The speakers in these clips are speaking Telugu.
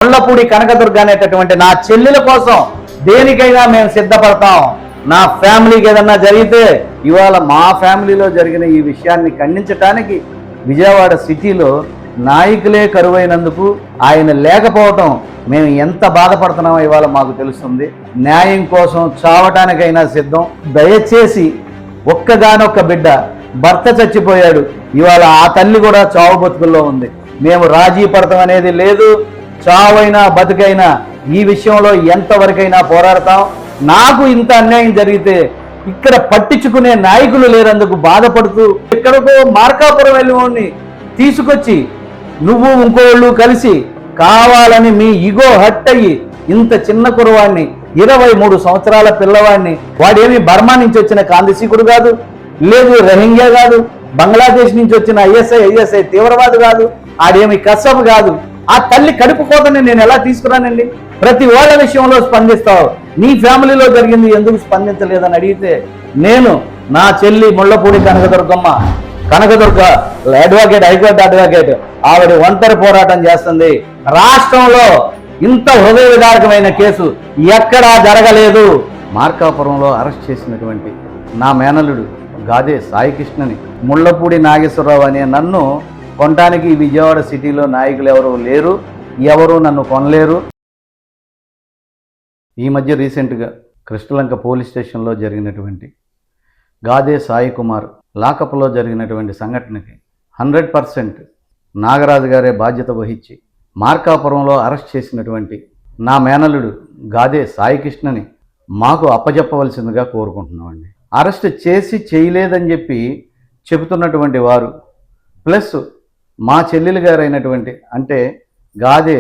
ముళ్ళపూడి కనకదుర్గ అనేటటువంటి నా చెల్లెల కోసం దేనికైనా మేము సిద్ధపడతాం. నా ఫ్యామిలీకి ఏదన్నా జరిగితే ఇవాళ మా ఫ్యామిలీలో జరిగిన ఈ విషయాన్ని ఖండించడానికి విజయవాడ సిటీలో నాయకులే కరువైనందుకు ఆయన లేకపోవటం మేము ఎంత బాధపడుతున్నామో ఇవాళ మాకు తెలుస్తుంది. న్యాయం కోసం చావటానికైనా సిద్ధం. దయచేసి ఒక్కగానొక్క బిడ్డ భర్త చచ్చిపోయాడు, ఇవాళ ఆ తల్లి కూడా చావు బతుకుల్లో ఉంది. మేము రాజీ పడతాం అనేది లేదు. చావైనా బతుకైనా ఈ విషయంలో ఎంతవరకైనా పోరాడతాం. నాకు ఇంత అన్యాయం జరిగితే ఇక్కడ పట్టించుకునే నాయకులు లేరందుకు బాధపడుతూ ఎక్కడికో మార్కాపురం వెళ్ళి తీసుకొచ్చి నువ్వు ఇంకోళ్ళు కలిసి కావాలని మీ ఇగో హట్ అయ్యి ఇంత చిన్న కురవాడిని 23 సంవత్సరాల పిల్లవాడిని, వాడేమి బర్మా నుంచి వచ్చిన కాందిశీకుడు కాదు, లేదు రోహింగ్యా కాదు, బంగ్లాదేశ్ నుంచి వచ్చిన ఐఎస్ఐ తీవ్రవాది కాదు, ఆడేమి కసబ్ కాదు. ఆ తల్లి కడుపు కోతని నేను ఎలా తీసుకురానండి? ప్రతి వాళ్ళ విషయంలో స్పందిస్తావు, నీ ఫ్యామిలీలో జరిగింది ఎందుకు స్పందించలేదని అడిగితే నేను నా చెల్లి Mullapudi Kanakadurga advocate, high court advocate, ఆవిడ ఒంటరి పోరాటం చేస్తుంది. రాష్ట్రంలో ఇంత హృదయ విదారకమైన కేసు ఎక్కడా జరగలేదు. మార్కాపురంలో అరెస్ట్ చేసినటువంటి నా మేనల్లుడు గాదే సాయికృష్ణని, ముళ్ళపూడి నాగేశ్వరరావు అనే నన్ను కొనడానికి విజయవాడ సిటీలో నాయకులు ఎవరు లేరు, ఎవరు నన్ను కొనలేరు. ఈ మధ్య రీసెంట్గా కృష్ణలంక పోలీస్ స్టేషన్లో జరిగినటువంటి గాదే సాయి కుమార్ లాకప్లో జరిగినటువంటి సంఘటనకి 100% నాగరాజు గారే బాధ్యత వహించి మార్కాపురంలో అరెస్ట్ చేసినటువంటి నా మేనల్లుడు గాదే సాయికృష్ణని మాకు అప్పజెప్పవలసిందిగా కోరుకుంటున్నామండి. అరెస్ట్ చేసి చేయలేదని చెప్పి చెబుతున్నటువంటి వారు ప్లస్ మా చెల్లెలు గారు అయినటువంటి అంటే గాదే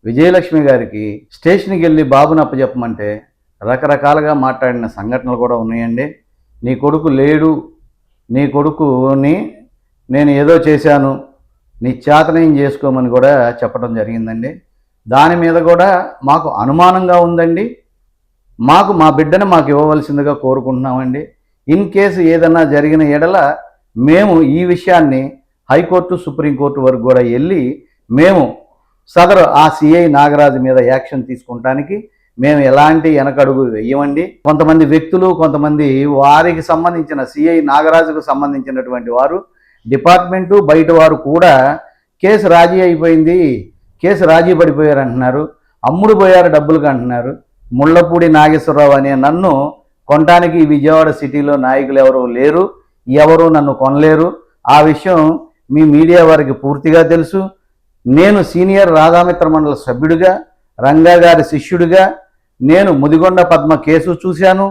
విజయలక్ష్మి గారికి స్టేషన్కి వెళ్ళి బాబుని అప్పచెప్పమంటే రకరకాలుగా మాట్లాడిన సంఘటనలు కూడా ఉన్నాయండి. నీ కొడుకు లేడు, నీ కొడుకుని నేను ఏదో చేశాను, నీ చేతనేం చేసుకోమని కూడా చెప్పడం జరిగిందండి. దాని మీద కూడా మాకు అనుమానంగా ఉందండి. మా బిడ్డను మాకు ఇవ్వవలసిందిగా కోరుకుంటున్నామండి. ఇన్ కేసు ఏదన్నా జరిగిన ఎడల మేము ఈ విషయాన్ని హైకోర్టు, సుప్రీంకోర్టు వరకు కూడా వెళ్ళి మేము సదరు ఆ సిఐ నాగరాజు మీద యాక్షన్ తీసుకుంటానికి మేము ఎలాంటి వెనకడుగు వేయమండి. కొంతమంది వ్యక్తులు, కొంతమంది వారికి సంబంధించిన సిఐ నాగరాజుకు సంబంధించినటువంటి వారు, డిపార్ట్మెంటు బయట వారు కూడా కేసు రాజీ అయిపోయింది, కేసు రాజీ పడిపోయారు అంటున్నారు, అమ్ముడు పోయారు డబ్బులకు అంటున్నారు. ముళ్ళపూడి నాగేశ్వరరావు అనే నన్ను కొనటానికి విజయవాడ సిటీలో నాయకులు ఎవరు లేరు, ఎవరు నన్ను కొనలేరు. ఆ విషయం మీ మీడియా వారికి పూర్తిగా తెలుసు. నేను సీనియర్ రాధామిత్ర మండల సభ్యుడిగా, రంగా గారి శిష్యుడిగా నేను ముదిగొండ పద్మ కేసు చూశాను,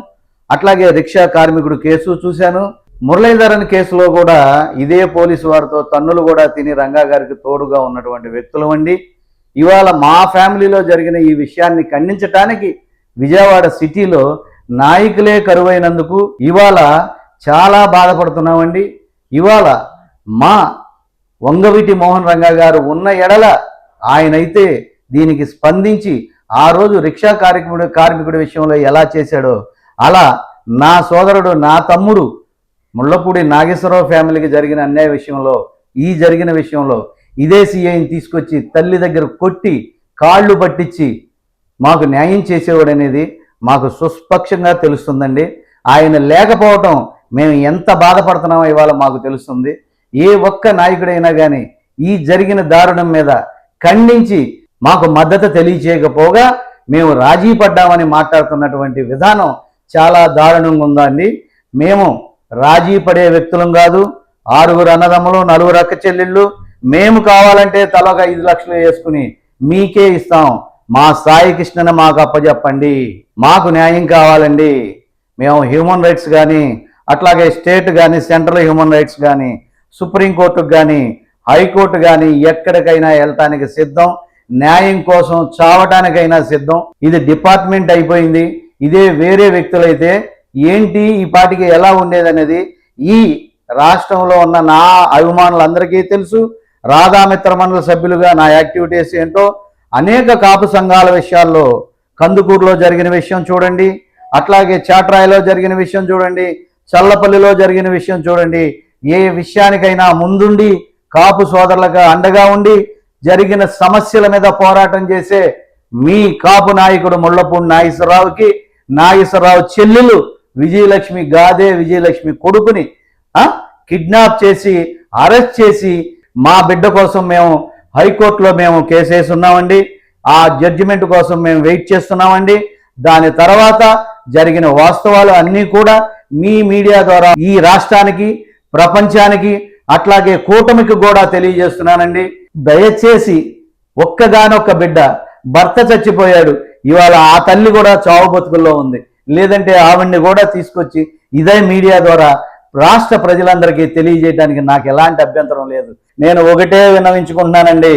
అట్లాగే రిక్షా కార్మికుడు కేసు చూశాను. మురళీధరన్ కేసులో కూడా ఇదే పోలీసు వారితో తన్నులు కూడా తిని రంగా గారికి తోడుగా ఉన్నటువంటి వ్యక్తులు అండి. ఇవాళ మా ఫ్యామిలీలో జరిగిన ఈ విషయాన్ని ఖండించటానికి విజయవాడ సిటీలో నాయకులే కరువైనందుకు ఇవాళ చాలా బాధపడుతున్నామండి. ఇవాళ మా వంగవీటి మోహన్ రంగా గారు ఉన్న ఎడల ఆయనైతే దీనికి స్పందించి ఆ రోజు రిక్షా కార్మికుడి విషయంలో ఎలా చేశాడో అలా నా సోదరుడు, నా తమ్ముడు ముళ్ళపూడి నాగేశ్వరరావు ఫ్యామిలీకి జరిగిన అన్యాయ విషయంలో, ఈ జరిగిన విషయంలో ఇదే సీఐని తీసుకొచ్చి తల్లి దగ్గర కొట్టి కాళ్ళు పట్టించి మాకు న్యాయం చేసేవాడనేది మాకు సుస్పష్టంగా తెలుస్తుందండి. ఆయన లేకపోవటం మేము ఎంత బాధపడుతున్నామో ఇవాళ మాకు తెలుస్తుంది. ఏ ఒక్క నాయకుడైనా కానీ ఈ జరిగిన దారుణం మీద ఖండించి మాకు మద్దతు తెలియచేయకపోగా మేము రాజీ పడ్డామని మాట్లాడుతున్నటువంటి విధానం చాలా దారుణంగా ఉందండి. మేము రాజీ పడే వ్యక్తులం కాదు. 6 అన్నదమ్ములు, 4 అక్క చెల్లెళ్ళు, మేము కావాలంటే తలొక 5 లక్షలు వేసుకుని మీకే ఇస్తాం. మా సాయికృష్ణని మాకు అప్పచెప్పండి, మాకు న్యాయం కావాలండి. మేము హ్యూమన్ రైట్స్ కానీ, అట్లాగే స్టేట్ కానీ, సెంట్రల్ హ్యూమన్ రైట్స్ కానీ, సుప్రీంకోర్టుకు కానీ, హైకోర్టు కానీ ఎక్కడికైనా వెళ్ళటానికి సిద్ధం. న్యాయం కోసం చావటానికైనా సిద్ధం. ఇది డిపార్ట్మెంట్ అయిపోయింది. ఇదే వేరే వ్యక్తులైతే ఏంటి ఈ పాటికి ఎలా ఉండేదనేది ఈ రాష్ట్రంలో ఉన్న నా అభిమానులందరికీ తెలుసు. రాధామిత్ర మండల సభ్యులుగా నా యాక్టివిటీస్ ఏంటో అనేక కాపు సంఘాల విషయాల్లో కందుకూరులో జరిగిన విషయం చూడండి, అట్లాగే చాట్రాయిలో జరిగిన విషయం చూడండి, చల్లపల్లిలో జరిగిన విషయం చూడండి. ఏ విషయానికైనా ముందుండి కాపు సోదరులకు అండగా ఉండి జరిగిన సమస్యల మీద పోరాటం చేసే మీ కాపు నాయకుడు ముళ్లపూడి నాగేశ్వరరావుకి, నాగేశ్వరరావు చెల్లెలు విజయలక్ష్మి గాదే విజయలక్ష్మి కొడుకుని కిడ్నాప్ చేసి అరెస్ట్ చేసి మా బిడ్డ కోసం మేము హైకోర్టులో మేము కేసు వేస్తున్నామండి. ఆ జడ్జిమెంట్ కోసం మేము వెయిట్ చేస్తున్నామండి. దాని తర్వాత జరిగిన వాస్తవాలు అన్నీ కూడా మీ మీడియా ద్వారా ఈ రాష్ట్రానికి, ప్రపంచానికి, అట్లాగే కూటమికి కూడా తెలియజేస్తున్నానండి. దయచేసి ఒక్కగానొక్క బిడ్డ భర్త చచ్చిపోయాడు, ఇవాళ ఆ తల్లి కూడా చావు బతుకుల్లో ఉంది. లేదంటే ఆవిడ్ని కూడా తీసుకొచ్చి ఇదే మీడియా ద్వారా రాష్ట్ర ప్రజలందరికీ తెలియజేయడానికి నాకు ఎలాంటి అభ్యంతరం లేదు. నేను ఒకటే విన్నవించుకుంటున్నానండి,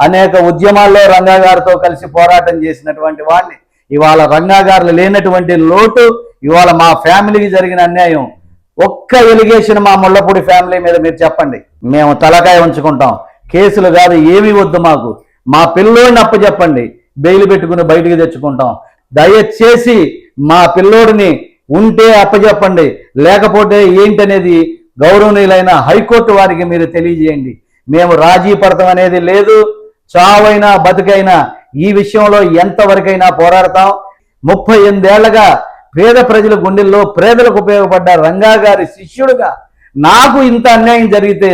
అనేక ఉద్యమాల్లో రంగా గారితో కలిసి పోరాటం చేసినటువంటి వాడిని. ఇవాళ రంగా గారు లేనటువంటి లోటు, ఇవాళ మా ఫ్యామిలీకి జరిగిన అన్యాయం, ఒక్క ఎలిగేషన్ మా ముళ్లపూడి ఫ్యామిలీ మీద మీరు చెప్పండి, మేము తలకాయ ఉంచుకుంటాం. కేసులు కాదు, ఏమీ వద్దు మాకు. మా పిల్లోడిని అప్పచెప్పండి, బెయిల్ పెట్టుకుని బయటికి తెచ్చుకుంటాం. దయచేసి మా పిల్లోడిని ఉంటే అప్పచెప్పండి, లేకపోతే ఏంటనేది గౌరవనీయులైన హైకోర్టు వారికి మీరు తెలియజేయండి. మేము రాజీ పడతాం అనేది లేదు. చావైనా బతుకైనా ఈ విషయంలో ఎంతవరకైనా పోరాడతాం. 38 ఏళ్లుగా పేద ప్రజల గుండెల్లో పేదలకు ఉపయోగపడ్డ రంగా గారి శిష్యుడుగా నాకు ఇంత అన్యాయం జరిగితే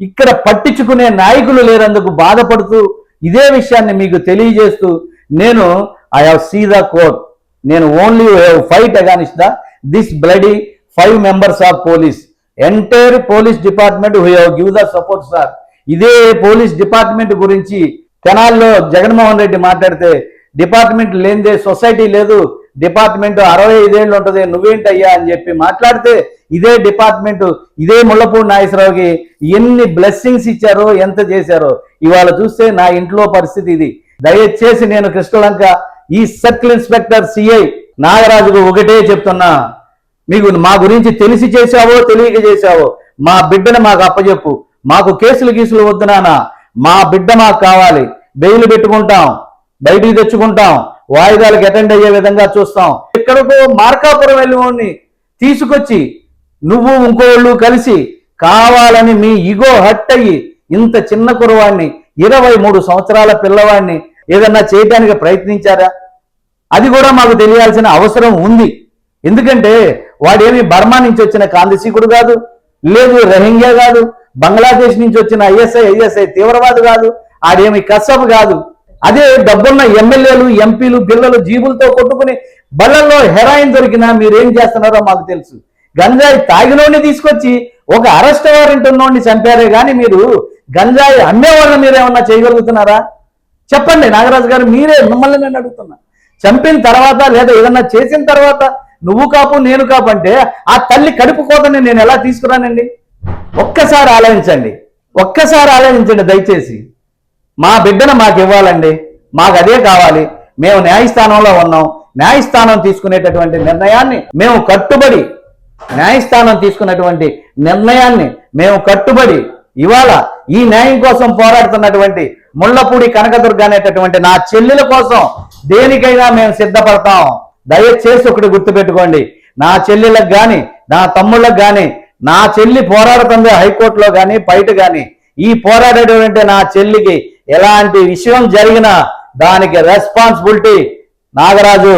ఇక్కడ పట్టించుకునే నాయకులు లేనందుకు బాధపడుతూ ఇదే విషయాన్ని మీకు తెలియజేస్తూ నేను I have see the court, నేను only fight against this bloody 5 members of police, entire police department who have give the support sir. ఇదే పోలీస్ డిపార్ట్మెంట్ గురించి తెనాల్లో జగన్మోహన్ రెడ్డి మాట్లాడితే డిపార్ట్మెంట్ లేనిదే సొసైటీ లేదు, డిపార్ట్మెంట్ 65 ఏళ్ళు ఉంటుంది, నువ్వేంటయ్యా అని చెప్పి మాట్లాడితే ఇదే డిపార్ట్మెంట్ ఇదే ముళ్లపూడి నాగేశ్వరరావుకి ఎన్ని బ్లెస్సింగ్స్ ఇచ్చారో, ఎంత చేశారో ఇవాళ చూస్తే నా ఇంట్లో పరిస్థితి ఇది. దయచేసి నేను కృష్ణలంక ఈ సర్కిల్ ఇన్స్పెక్టర్ సిఐ నాగరాజుకు ఒకటే చెప్తున్నా, మీకు మా గురించి తెలిసి చేశావో తెలియక చేశావో మా బిడ్డను మాకు అప్పచెప్పు. మాకు కేసులు గీసులు వద్దు నాన్న, మా బిడ్డ మాకు కావాలి. బెయిల్ పెట్టుకుంటాం, బయటికి తెచ్చుకుంటాం, వాయిదాలకు అటెండ్ అయ్యే విధంగా చూస్తాం. ఎక్కడికో మార్కాపురం వెళ్ళి తీసుకొచ్చి నువ్వు ఇంకోళ్ళు కలిసి కావాలని మీ ఇగో హట్ అయ్యి ఇంత చిన్న కురవాడిని 23 సంవత్సరాల పిల్లవాడిని ఏదన్నా చేయడానికి ప్రయత్నించారా? అది కూడా మాకు తెలియాల్సిన అవసరం ఉంది. ఎందుకంటే వాడేమి బర్మా నుంచి వచ్చిన కాందిశీకుడు కాదు, లేదు రోహింగ్యా కాదు, బంగ్లాదేశ్ నుంచి వచ్చిన ఐఎస్ఐ తీవ్రవాది కాదు, ఆడేమి కసబ్ కాదు. అదే డబ్బున్న ఎమ్మెల్యేలు, ఎంపీలు, పిల్లలు జీబులతో కొట్టుకుని బళ్ళల్లో హెరాయిన్ దొరికినా మీరేం చేస్తున్నారో మాకు తెలుసు. గంజాయి తాగినోడిని తీసుకొచ్చి ఒక అరెస్ట్ వారెంట్ ఉన్నోడిని చంపారే కానీ మీరు గంజాయి అమ్మేవాళ్ళని మీరేమన్నా చేయగలుగుతున్నారా? చెప్పండి నాగరాజు గారు, మీరే, మిమ్మల్ని నేను అడుగుతున్నా. చంపిన తర్వాత లేదా ఏదన్నా చేసిన తర్వాత నువ్వు కాపు నేను కాపు అంటే ఆ తల్లి కడుపు కోతని నేను ఎలా తీసుకురానండి? ఒక్కసారి ఆలోచించండి దయచేసి. మా బిడ్డను మాకు ఇవ్వాలండి, మాకు అదే కావాలి. మేము న్యాయస్థానంలో ఉన్నాం, న్యాయస్థానం తీసుకునేటటువంటి నిర్ణయాన్ని మేము కట్టుబడి, న్యాయస్థానం తీసుకున్నటువంటి నిర్ణయాన్ని మేము కట్టుబడి ఇవాళ ఈ న్యాయం కోసం పోరాడుతున్నటువంటి ముళ్లపూడి కనకదుర్గ అనేటటువంటి నా చెల్లెల కోసం దేనికైనా మేము సిద్ధపడతాం. దయచేసి ఒకటి గుర్తుపెట్టుకోండి, నా చెల్లెలకు కానీ నా తమ్ముళ్ళకు కానీ, నా చెల్లి పోరాడుతుంది హైకోర్టులో కానీ బయట కానీ, ఈ పోరాడేటువంటి నా చెల్లికి ఎలాంటి విషయం జరిగినా దానికి రెస్పాన్సిబిలిటీ నాగరాజు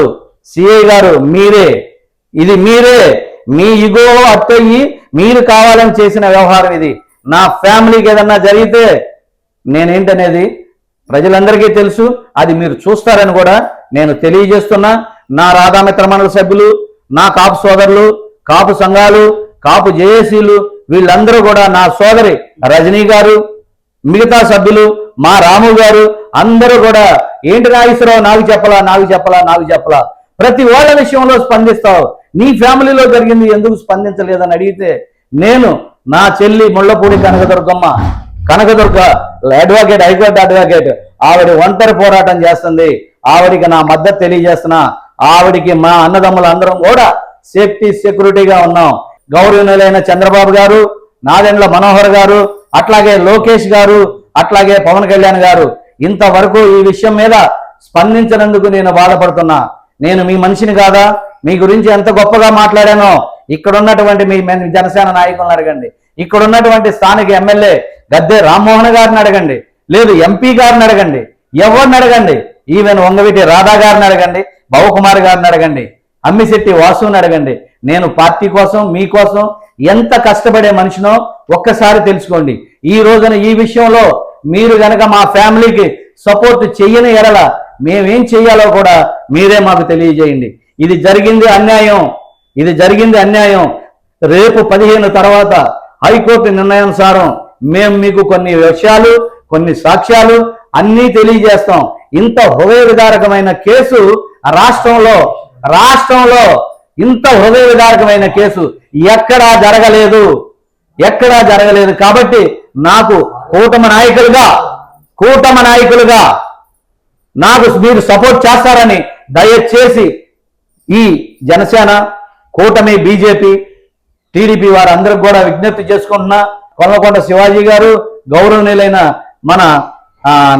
సిఐ గారు మీరే. ఇది మీరే, మీ ఇగో అట్టయి మీరు కావాలని చేసిన వ్యవహారం ఇది. నా ఫ్యామిలీకి ఏదన్నా జరిగితే నేనేంటనేది ప్రజలందరికీ తెలుసు, అది మీరు చూస్తారని కూడా నేను తెలియజేస్తున్నా. నా రాధామిత్ర మండలి సభ్యులు, నా కాపు సోదరులు, కాపు సంఘాలు, కాపు జేఏసీలు వీళ్ళందరూ కూడా, నా సోదరి రజనీ గారు, మిగతా సభ్యులు, మా రాము గారు అందరూ కూడా ఏంటి నాగేశ్వరరావు నాకు చెప్పలా ప్రతి వాళ్ళ విషయంలో స్పందిస్తావు. నీ ఫ్యామిలీలో జరిగింది ఎందుకు స్పందించలేదని అడిగితే నేను నా చెల్లి Mullapudi Kanakadurga advocate, high court advocate, ఆవిడ ఒంటరి పోరాటం చేస్తుంది. ఆవిడికి నా మద్దతు తెలియజేస్తున్నా. ఆవిడికి మా అన్నదమ్ములు అందరం కూడా సెక్యూరిటీగా ఉన్నాం. గౌరవనీయులైన చంద్రబాబు గారు, నాదెండ్ల మనోహర్ గారు, అట్లాగే లోకేష్ గారు, అట్లాగే పవన్ కళ్యాణ్ గారు ఇంతవరకు ఈ విషయం మీద స్పందించినందుకు నేను బాధపడుతున్నా. నేను మీ మనిషిని కాదా? మీ గురించి ఎంత గొప్పగా మాట్లాడానో ఇక్కడ ఉన్నటువంటి మీ జనసేన నాయకులను అడగండి, ఇక్కడ ఉన్నటువంటి స్థానిక ఎమ్మెల్యే గద్దె రామ్మోహన్ గారిని అడగండి, లేదు ఎంపీ గారిని అడగండి, ఎవరిని అడగండి, ఈవెన్ వంగవీటి రాధా గారిని అడగండి, భవకుమార్ గారిని అడగండి, అమ్మిశెట్టి వాసుని అడగండి. నేను పార్టీ కోసం మీకోసం ఎంత కష్టపడే మనిషినో ఒక్కసారి తెలుసుకోండి. ఈ రోజున ఈ విషయంలో మీరు గనక మా ఫ్యామిలీకి సపోర్ట్ చెయ్యని ఎడల మేమేం చెయ్యాలో కూడా మీరే మాకు తెలియజేయండి. ఇది జరిగింది అన్యాయం, ఇది జరిగింది అన్యాయం. రేపు 15 తర్వాత హైకోర్టు నిర్ణయానుసారం మేము మీకు కొన్ని విషయాలు, కొన్ని సాక్ష్యాలు అన్నీ తెలియజేస్తాం. ఇంత హృదయ విదారకమైన కేసు రాష్ట్రంలో ఇంత హృదయ విదారకమైన కేసు ఎక్కడా జరగలేదు. కాబట్టి నాకు కూటమి నాయకులుగా నాకు మీరు సపోర్ట్ చేస్తారని దయచేసి ఈ జనసేన, కూటమి, బీజేపీ, టీడీపీ వారందరికి కూడా విజ్ఞప్తి చేసుకుంటున్నా. కొల్లకొండ శివాజీ గారు, గౌరవనీయులైన మన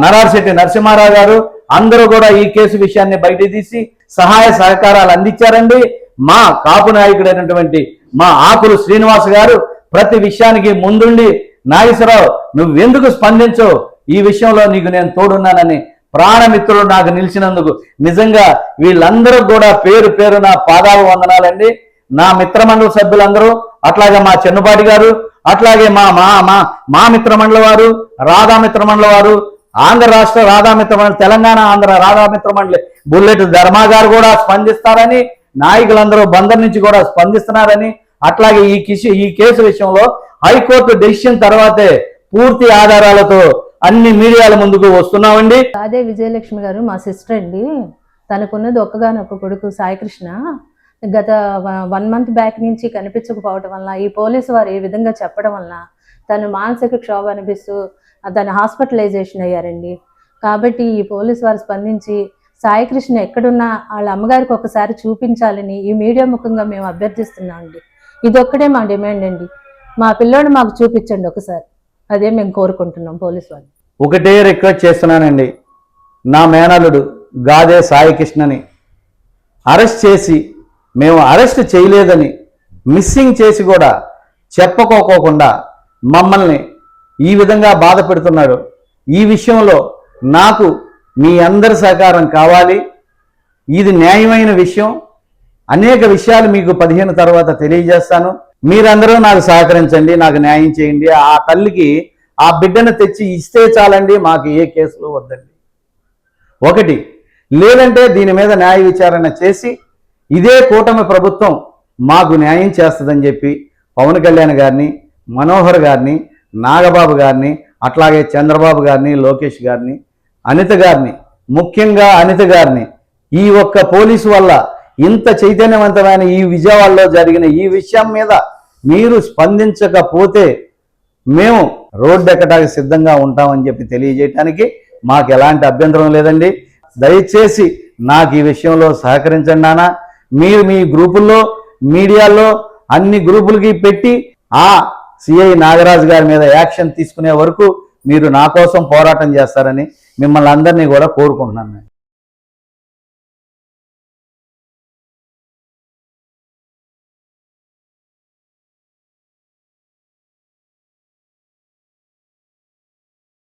నరార్శెట్టి నరసింహారావు గారు అందరూ కూడా ఈ కేసు విషయాన్ని బయట తీసి సహాయ సహకారాలు అందించారండి. మా కాపు నాయకుడైనటువంటి మా ఆకులు శ్రీనివాస్ గారు ప్రతి విషయానికి ముందుండి, నాగేశ్వరరావు నువ్వెందుకు స్పందించో, ఈ విషయంలో నీకు నేను తోడున్నానని ప్రాణమిత్రులు నాకు నిలిచినందుకు నిజంగా వీళ్ళందరూ కూడా పేరు పేరు నా పాదాలు వందనాలండి. నా మిత్రమండలి సభ్యులందరూ, అట్లాగే మా చెన్నుపాటి గారు, అట్లాగే మా మిత్రమండలి వారు, రాధా మిత్రమండలి వారు, ఆంధ్ర రాష్ట్ర రాధా మిత్రమండలి, తెలంగాణ ఆంధ్ర రాధా మిత్రమండలి బుల్లెట్ ధర్మా గారు కూడా స్పందిస్తారని, నాయకులందరూ బందర్ నుంచి కూడా స్పందిస్తున్నారని, అట్లాగే ఈ కేసు విషయంలో హైకోర్టు డెసిషన్ తర్వాతే పూర్తి ఆధారాలతో అన్ని మీడియాల ముందుకు వస్తున్నామండి. అదే విజయలక్ష్మి గారు మా సిస్టర్ అండి. తనకున్నది ఒక్కగానొక్క కొడుకు సాయికృష్ణ. గత 1 month బ్యాక్ నుంచి కనిపించకపోవడం వల్ల, ఈ పోలీసు వారు ఏ విధంగా చెప్పడం వల్ల తను మానసిక క్షోభ అనిపిస్తూ తను హాస్పిటలైజేషన్ అయ్యారండి. కాబట్టి ఈ పోలీసు వారు స్పందించి సాయికృష్ణ ఎక్కడున్నా వాళ్ళ అమ్మగారికి ఒకసారి చూపించాలని ఈ మీడియా ముఖంగా మేము అభ్యర్థిస్తున్నాం అండి. ఇదొక్కడే మా డిమాండ్ అండి. మా పిల్లోడు మాకు చూపించండి ఒకసారి, అదే మేము కోరుకుంటున్నాం పోలీసు వాళ్ళు. ఒకటే రిక్వెస్ట్ చేస్తున్నానండి, నా మేనల్లుడు గాదే సాయికృష్ణని అరెస్ట్ చేసి, మేము అరెస్ట్ చేయలేదని మిస్సింగ్ చేసి కూడా చెప్పుకోకుండా మమ్మల్ని ఈ విధంగా బాధ పెడుతున్నాడు. ఈ విషయంలో నాకు మీ అందరి సహకారం కావాలి. ఇది న్యాయమైన విషయం. అనేక విషయాలు మీకు 15 తర్వాత తెలియజేస్తాను. మీరందరూ నాకు సహకరించండి, నాకు న్యాయం చేయండి. ఆ తల్లికి ఆ బిడ్డను తెచ్చి ఇస్తే చాలండి, మాకు ఏ కేసులు వద్దండి. ఒకటి లేదంటే దీని మీద న్యాయ విచారణ చేసి ఇదే కూటమి ప్రభుత్వం మాకు న్యాయం చేస్తుందని చెప్పి పవన్ కళ్యాణ్ గారిని, మనోహర్ గారిని, నాగబాబు గారిని, అట్లాగే చంద్రబాబు గారిని, లోకేష్ గారిని, అనిత గారిని, ముఖ్యంగా అనిత గారిని, ఈ ఒక్క పోలీసు వల్ల ఇంత చైతన్యవంతమైన ఈ విజయవాడలో జరిగిన ఈ విషయం మీద మీరు స్పందించకపోతే మేము రోడ్డు ఎక్కడానికి సిద్ధంగా ఉంటామని చెప్పి తెలియజేయడానికి మాకు ఎలాంటి అభ్యంతరం లేదండి. దయచేసి నాకు ఈ విషయంలో సహకరించండి నాన్న. మీరు మీ గ్రూపుల్లో, మీడియాలో అన్ని గ్రూపులకి పెట్టి ఆ సిఐ నాగరాజు గారి మీద యాక్షన్ తీసుకునే వరకు మీరు నా కోసం పోరాటం చేస్తారని మిమ్మల్ని అందరినీ కూడా కోరుకుంటున్నాను.